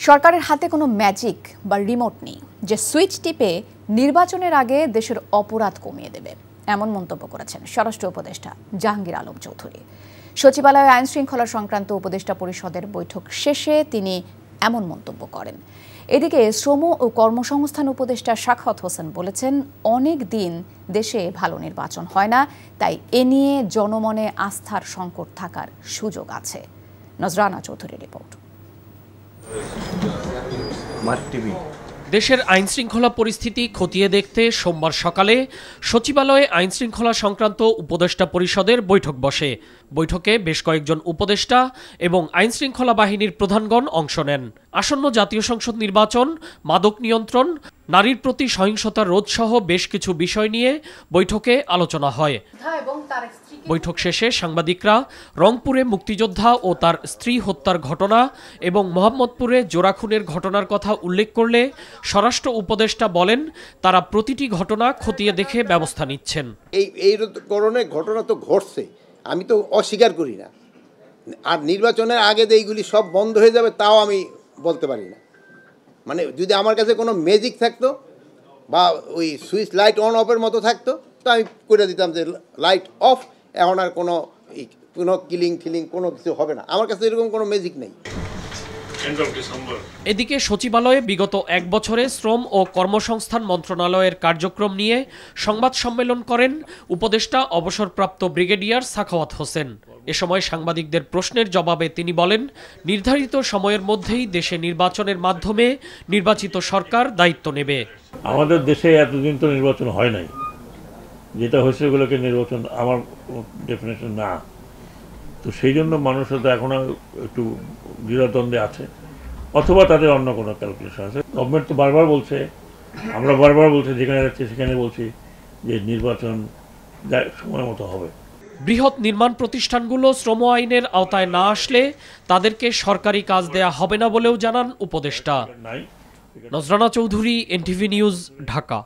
সরকারের হাতে কোনো ম্যাজিক বা রিমোট নেই যে সুইচ টিপে নির্বাচনের আগে দেশের অপরাধ কমিয়ে দেবে, এমন মন্তব্য করেছেন স্বরাষ্ট্র উপদেষ্টা জাহাঙ্গীর আলম চৌধুরী। সচিবালয়ে আইন শৃঙ্খলা সংক্রান্ত উপদেষ্টা পরিষদের বৈঠক শেষে তিনি এমন মন্তব্য করেন। এদিকে শ্রম ও কর্মসংস্থান উপদেষ্টা সাখাওয়াত হোসেন বলেছেন, অনেক দিন দেশে ভালো নির্বাচন হয় না, তাই এ নিয়ে জনমনে আস্থার সংকট থাকার সুযোগ আছে। নজরানা চৌধুরীর রিপোর্ট। দেশের আইন শৃঙ্খলা পরিস্থিতি খতিয়ে দেখতে সোমবার সকালে সচিবালয়ে আইন শৃঙ্খলা সংক্রান্ত উপদেষ্টা পরিষদের বৈঠক বসে। বৈঠকে বেশ কয়েকজন উপদেষ্টা এবং আইন শৃঙ্খলা বাহিনীর প্রধানগণ অংশ নেন। আসন্ন জাতীয় সংসদ নির্বাচন, মাদক নিয়ন্ত্রণ, নারীর প্রতি সহিংসতা রোধ সহ বেশ কিছু বিষয় নিয়ে বৈঠকে আলোচনা হয়। বৈঠক শেষে সাংবাদিকরা রংপুরে মুক্তিযোদ্ধা ও তার স্ত্রী হত্যার ঘটনা এবং মোহাম্মদপুরে জোড়া খুনের ঘটনার কথা উল্লেখ করলে স্বরাষ্ট্র উপদেষ্টা বলেন, তারা প্রতিটি ঘটনা খতিয়ে দেখে ব্যবস্থা নিচ্ছেন। এই ধরনের ঘটনা তো ঘটছে, আমি তো অস্বীকার করি না। আর নির্বাচনের আগে যে এইগুলি সব বন্ধ হয়ে যাবে তাও আমি বলতে পারি না। মানে যদি আমার কাছে কোনো ম্যাজিক থাকতো বা ওই সুইচ লাইট অন অফের মতো থাকতো তো আমি করে দিতাম যে লাইট অফ, এখন আর কোনো কিলিং কোনো কিছু হবে না। আমার কাছে এরকম কোনো ম্যাজিক নেই। এদিকে সচিবালয়ে বিগত এক বছরে শ্রম ও কর্মসংস্থান মন্ত্রণালয়ের কার্যক্রম নিয়ে সংবাদ সম্মেলন করেন উপদেষ্টা অবসরপ্রাপ্ত ব্রিগেডিয়ার সাখাওয়াত হোসেন। এ সময় সাংবাদিকদের প্রশ্নের জবাবে তিনি বলেন, নির্ধারিত সময়ের মধ্যেই দেশে নির্বাচনের মাধ্যমে নির্বাচিত সরকার দায়িত্ব নেবে। আমাদের দেশে এতদিন তো নির্বাচন হয় নাই, যেটা হয়েছে ওগুলোকে নির্বাচন আমার ডেফিনেশন না। তো সেই জন্য মানুষ হয়তো এখন একটু দ্বিধাদ্বন্দ্বে আছে, অথবা তাদের অন্য কোনো ক্যালকুলেশন আছে। গভর্নমেন্ট তো বারবার বলছে, আমরা বারবার বলছি, যেখানে যাচ্ছি সেখানে বলছি যে নির্বাচন সময় মতো হবে। বৃহৎ নির্মাণ প্রতিষ্ঠানগুলো শ্রম আইনের আওতায় না আসলে তাদেরকে সরকারি কাজ দেয়া হবে না বলেও জানান উপদেষ্টা। নজরানা চৌধুরী, এনটিভি নিউজ, ঢাকা।